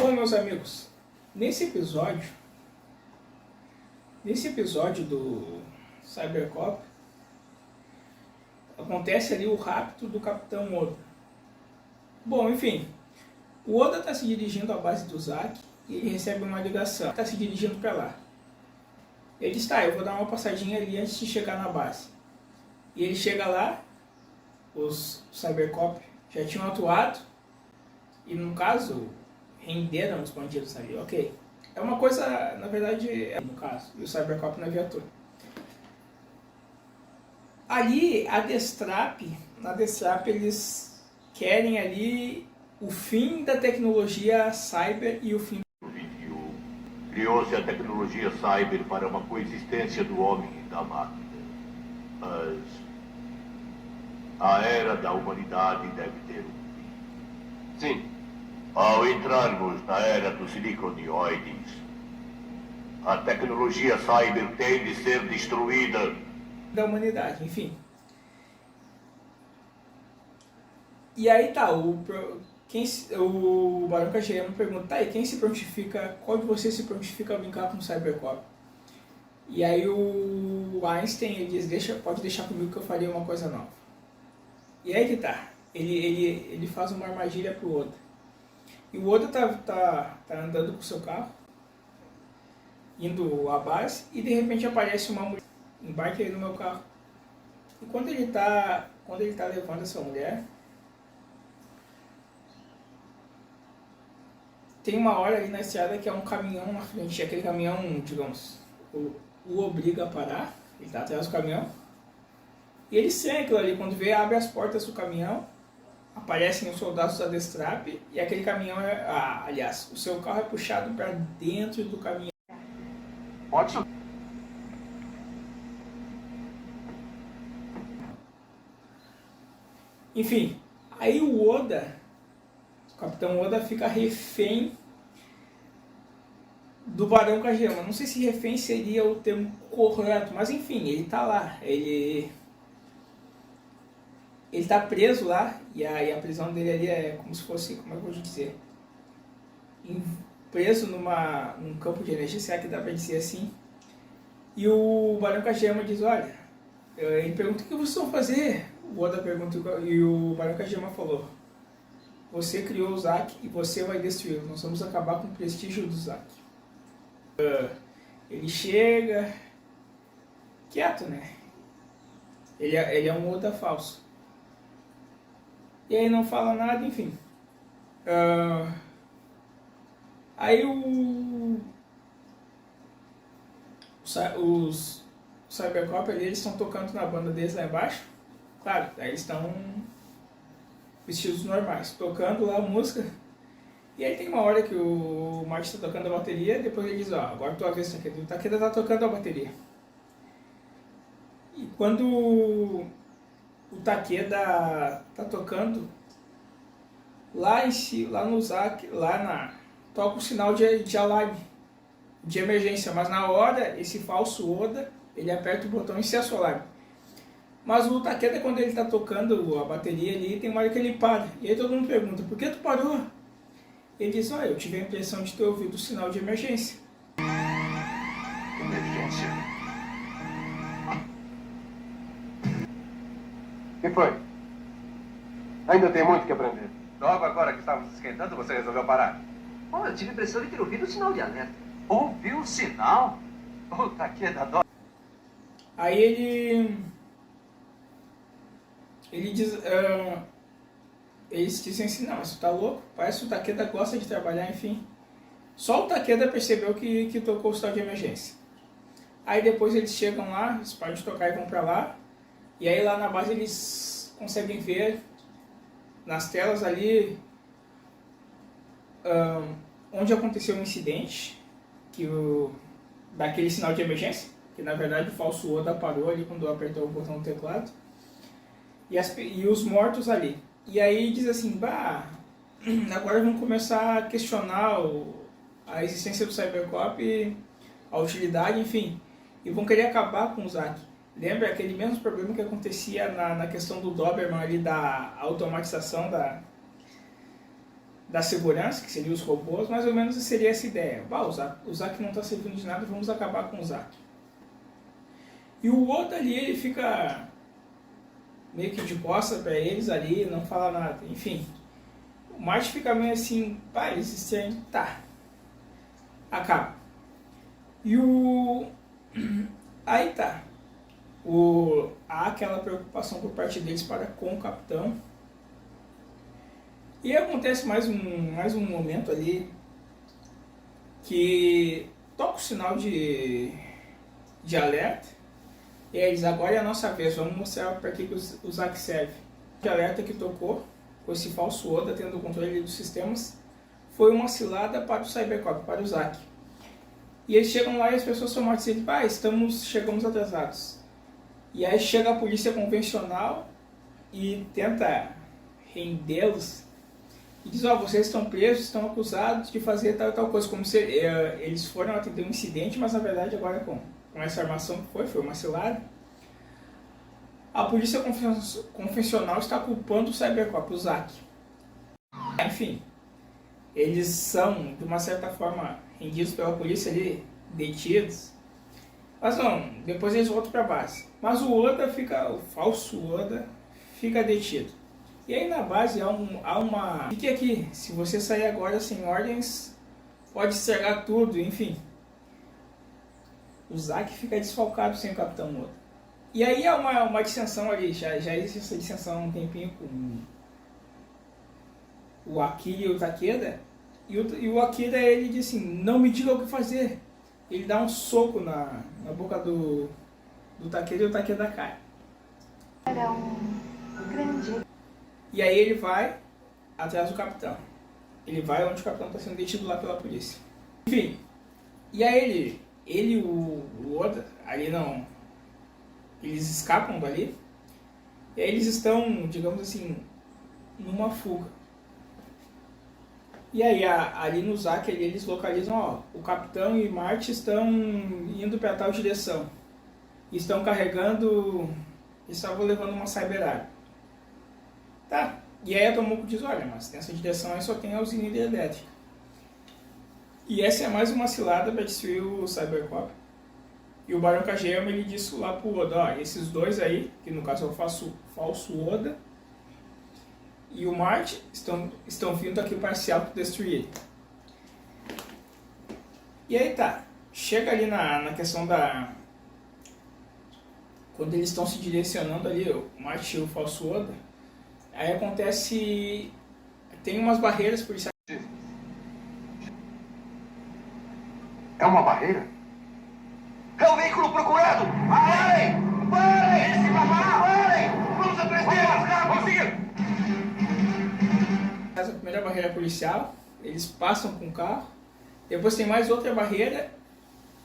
Bom, meus amigos, nesse episódio do Cybercop, acontece ali o rapto do Capitão Oda. Bom, enfim, o Oda está se dirigindo à base do Zack e ele recebe uma ligação. Está se dirigindo para lá. Ele diz, tá, eu vou dar uma passadinha ali antes de chegar na base. E ele chega lá, os Cybercop já tinham atuado e, no caso, renderam os bandidos ali, ok. É uma coisa, na verdade, no caso, e o Cybercop não viatura. Ali, na Destrap eles querem ali o fim da tecnologia cyber e o fim. Criou-se a tecnologia cyber para uma coexistência do homem e da máquina. Mas a era da humanidade deve ter um fim. Sim. Ao entrarmos na era dos siliconioides, a tecnologia cyber tem de ser destruída. Da humanidade, enfim. E aí tá, o Barão Kageyama pergunta, tá, e quem se prontifica, qual de vocês se prontifica a brincar com o Cybercop? E aí o Einstein ele diz, pode deixar comigo que eu faria uma coisa nova. E aí que tá, ele faz uma armadilha pro Oda. E o Oda tá andando com o seu carro, indo à base, e de repente aparece uma mulher, embarque aí no meu carro. E quando ele tá levando essa mulher, tem uma hora ali na estrada que é um caminhão na frente, aquele caminhão, digamos, o obriga a parar, ele tá atrás do caminhão, e ele sente aquilo ali, quando vê, abre as portas do caminhão, aparecem os soldados da Destrap, e aquele caminhão aliás, o seu carro é puxado para dentro do caminhão. Pode subir. Enfim, aí o Capitão Oda fica refém do Barão Kageyama. Não sei se refém seria o termo correto, mas enfim, ele tá lá. Ele tá preso lá, e a prisão dele ali é como se fosse, como é que eu vou dizer? Preso num campo de energia, será que dá pra dizer assim? E o Barão Kageyama diz, olha, ele pergunta o que vocês vão fazer? O Oda pergunta, e o Barão Kageyama falou, você criou o Zack e você vai destruí-lo, nós vamos acabar com o prestígio do Zack. Ele chega, quieto, né? Ele é um Oda falso. E aí não fala nada, enfim. Aí os Cybercop ali, eles estão tocando na banda deles lá embaixo. Claro, aí eles estão vestidos normais, tocando lá a música. E aí tem uma hora que o Martin está tocando a bateria, depois ele diz, ó, agora tua vez, Takeda. O Takeda tá tocando a bateria. E quando o Takeda tá tocando, lá em si, lá no Zack, toca o sinal de alarme, de emergência, mas na hora, esse falso Oda, ele aperta o botão e cessa o alarme. Mas o Takeda, quando ele está tocando a bateria ali, tem uma hora que ele para. E aí todo mundo pergunta, por que tu parou? Ele diz, olha, eu tive a impressão de ter ouvido o sinal de emergência. Emergência. O que foi? Ainda tem muito que aprender. Logo agora que estávamos esquentando, você resolveu parar? Oh, eu tive a impressão de ter ouvido o sinal de alerta. Ouviu o sinal? O Takeda dó. Aí ele diz, eles dizem assim, não, você tá louco? Parece que o Takeda gosta de trabalhar, enfim. Só o Takeda percebeu que tocou o sinal de emergência. Aí depois eles chegam lá, eles param de tocar e vão pra lá. E aí lá na base eles conseguem ver nas telas ali onde aconteceu o incidente, daquele sinal de emergência, que na verdade o falso Oda parou ali quando apertou o botão do teclado. E os mortos ali. E aí diz assim, bah, agora vamos começar a questionar a existência do Cybercop, a utilidade, enfim. E vão querer acabar com o Zack. Lembra aquele mesmo problema que acontecia na questão do Doberman ali, da automatização da segurança, que seriam os robôs, mais ou menos seria essa ideia. O Zack não está servindo de nada, vamos acabar com o Zack. E o Oda ali, ele fica meio que de costas para eles ali, não fala nada, enfim. O Marty fica meio assim, pá, eles estranham, tá, acaba. E aí tá, há aquela preocupação por parte deles para com o capitão. E acontece mais um momento ali que toca o sinal de alerta. E aí eles, agora é a nossa vez, vamos mostrar para que o Zack serve. O alerta que tocou, com esse falso Oda tendo o controle dos sistemas, foi uma cilada para o Cybercop, para o Zack. E eles chegam lá e as pessoas são mortas e dizem, chegamos atrasados. E aí chega a polícia convencional e tenta rendê-los. E diz, vocês estão presos, estão acusados de fazer tal e tal coisa, como se eles foram atender um incidente, mas na verdade agora com essa armação que foi uma cilada. A polícia convencional está culpando o Cybercop, o Zack. Enfim, eles são, de uma certa forma, rendidos pela polícia ali, detidos. Mas não, depois eles voltam para a base. Mas o falso Oda, fica detido. E aí na base há uma... Fique aqui, se você sair agora sem ordens, pode estragar tudo, enfim. O Zack fica desfalcado sem o Capitão Oda. E aí há uma dissensão ali, já existe essa dissensão há um tempinho com o Akira e o Takeda. E o Akira, ele diz assim, não me diga o que fazer. Ele dá um soco na boca do Takeda e o Takeda cai. Era um grande... E aí ele vai atrás do capitão. Ele vai onde o capitão está sendo detido lá pela polícia. Enfim, e aí ele e o Oda, ali não... Eles escapam dali. E aí eles estão, digamos assim, numa fuga. E aí ali no Zack eles localizam, o capitão e Marty estão indo para tal direção. E estão carregando... Estavam levando uma Cyber-Arma. Tá, e aí a Tomoko diz, olha, mas nessa direção aí só tem a usina hidrelétrica. E essa é mais uma cilada para destruir o Cybercop. E o Barão Kageyama, ele disse lá pro Oda, esses dois aí, que no caso é o falso Oda, e o Marty estão vindo aqui para se autodestruir. E aí tá, chega ali na questão da... Quando eles estão se direcionando ali, o Marty e o falso Oda, aí acontece... Tem umas barreiras policiais. É uma barreira? É o veículo procurado! Parem! Parem! Esse babá! Parem! Vamos atrás deles! Vamos seguir! A primeira barreira policial, eles passam com o carro. Depois tem mais outra barreira.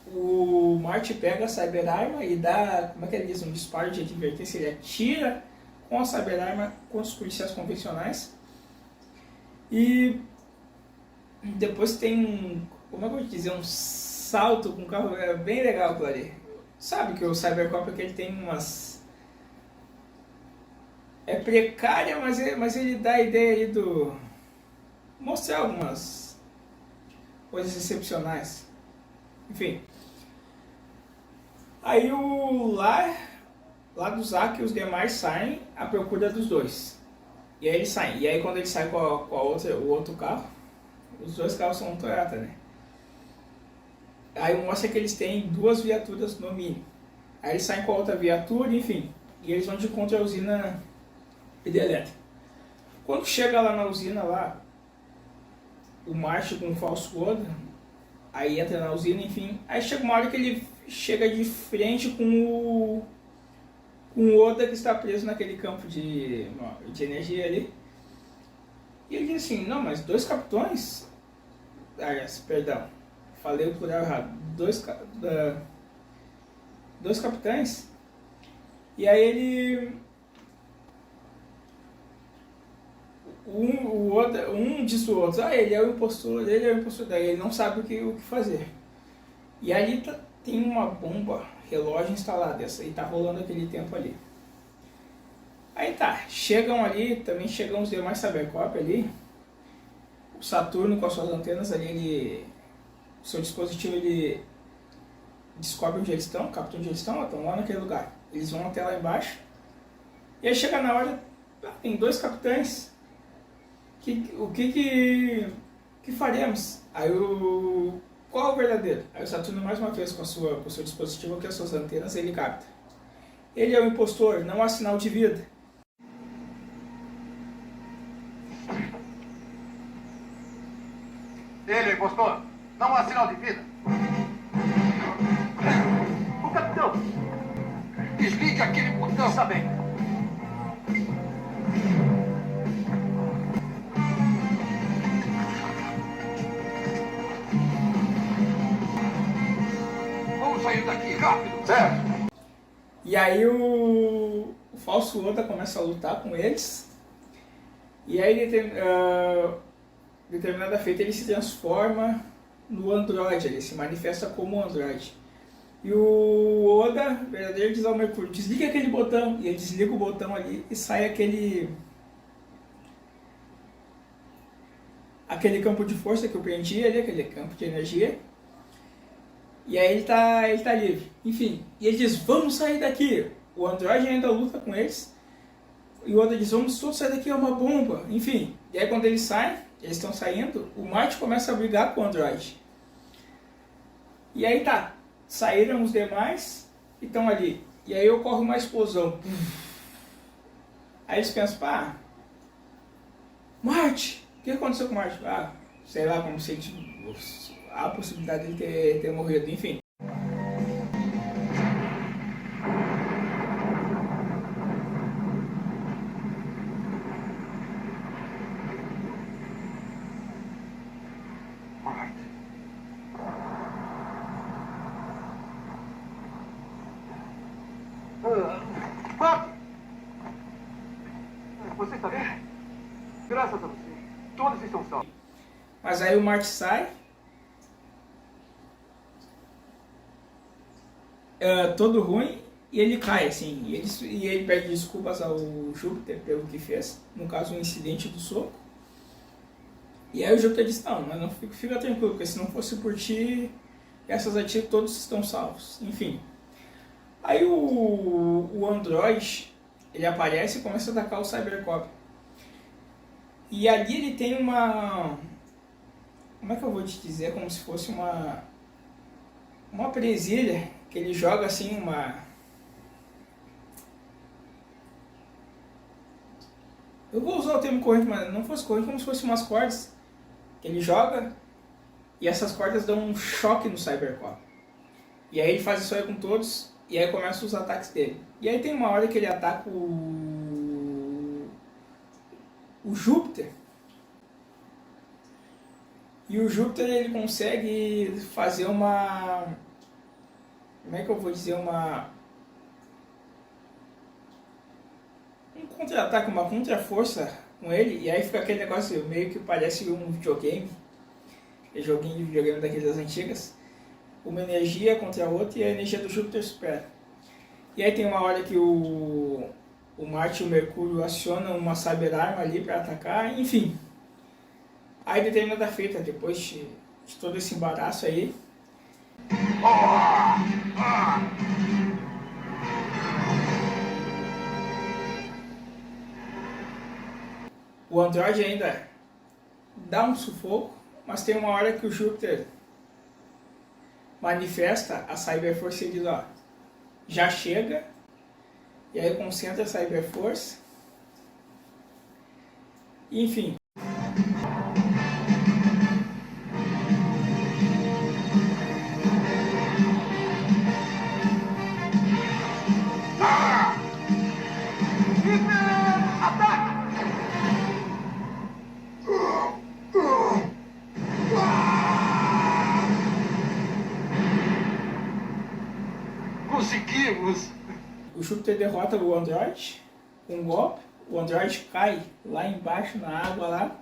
O Marty pega a Cyber-Arma e dá, como é que ele diz, um disparo de advertência. Ele atira com a Cyber-Arma com os policiais convencionais. E depois tem como é que eu vou dizer, um salto com o carro, é bem legal aquilo ali. Sabe que o Cybercop é que ele tem umas... É precária, mas ele dá a ideia aí do... Mostrar algumas coisas excepcionais. Enfim. Aí lá do Zack e os demais saem à procura dos dois. E aí eles saem. E aí quando eles saem com o outro carro, os dois carros são um Toyota, né? Aí mostra que eles têm 2 viaturas no mínimo. Aí eles saem com a outra viatura, enfim. E eles vão de encontro à usina hidrelétrica. Quando chega lá na usina, lá, o Marty com o falso Oda, aí entra na usina, enfim. Aí chega uma hora que ele chega de frente com o Oda, que está preso naquele campo de energia ali. E ele diz assim, não, mas 2 capitães... perdão, falei o plural errado. 2 capitães. E aí ele... Um diz o outro, ele é o impostor, daí ele não sabe o que fazer. E ali tem uma bomba relógio instalada, essa, e tá rolando aquele tempo ali. Aí tá, chegam ali, também chegam os demais Cybercop ali. Saturno com as suas antenas ali, o seu dispositivo ele descobre onde eles estão, capta onde eles estão lá naquele lugar. Eles vão até lá embaixo. E aí chega na hora, tem 2 capitães. O que faremos? Aí qual é o verdadeiro? Aí o Saturno mais uma vez com o seu dispositivo, que as suas antenas, ele capta. Ele é o impostor, não há sinal de vida. Ele, impostor. Não há sinal de vida. O capitão! Desligue aquele botão. Está bem. Vamos sair daqui, rápido. Certo. E aí o falso Oda começa a lutar com eles. E aí determinada feita ele se transforma no Android, ele se manifesta como Android. E o Oda, verdadeiro, diz ao Mercúrio, desliga aquele botão. E ele desliga o botão ali e sai aquele campo de força que eu prendi ali, aquele campo de energia. E aí ele tá livre. Enfim, e ele diz, vamos sair daqui. O Android ainda luta com eles. E o Oda diz, vamos todos sair daqui, é uma bomba. Enfim, e aí quando eles saem, eles estão saindo, o Marte começa a brigar com o Android. E aí tá, saíram os demais e estão ali. E aí ocorre uma explosão. Aí eles pensam, pá, Marte, o que aconteceu com o Marte? Ah, sei lá, como se a possibilidade de ter morrido, enfim. Papi! Você está bem? Graças a você. Todos estão salvos. Mas aí o Marte sai, todo ruim, e ele cai, assim, e ele pede desculpas ao Júpiter pelo que fez, no caso, um incidente do soco. E aí o Júpiter diz, não, mas não fica tranquilo, porque se não fosse por ti, essas atitudes todos estão salvos. Enfim. Aí o Android, ele aparece e começa a atacar o Cybercop. E ali ele tem uma... Como é que eu vou te dizer? Como se fosse uma presilha, que ele joga assim uma... Eu vou usar o termo corrente, mas não fosse corrente, como se fosse umas cordas. Que ele joga e essas cordas dão um choque no Cybercop. E aí ele faz isso aí com todos. E aí começam os ataques dele. E aí tem uma hora que ele ataca o Júpiter. E o Júpiter ele consegue fazer uma... Como é que eu vou dizer? Um contra-ataque, uma contra-força com ele. E aí fica aquele negócio meio que parece um videogame. Joguinho de videogame daqueles das antigas. Uma energia contra a outra e a energia do Júpiter supera. E aí tem uma hora que o Marte e o Mercúrio acionam uma cyber-arma ali para atacar, enfim. Aí determinada feita, depois de todo esse embaraço aí, o Android ainda dá um sufoco, mas tem uma hora que o Júpiter manifesta a Cyberforce e diz, ó, já chega, e aí concentra a Cyberforce, enfim. Conseguimos! O Júpiter derrota o Android com um golpe, o Android cai lá embaixo na água lá,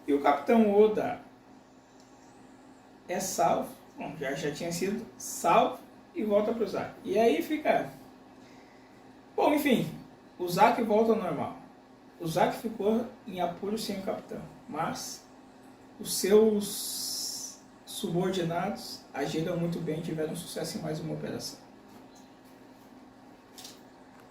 e o Capitão Oda é salvo, bom, já tinha sido salvo e volta para o Zack. E aí fica... Bom, enfim, o Zack volta ao normal. O Zack ficou em apuro sem o Capitão, mas os seus subordinados agiram muito bem e tiveram sucesso em mais uma operação.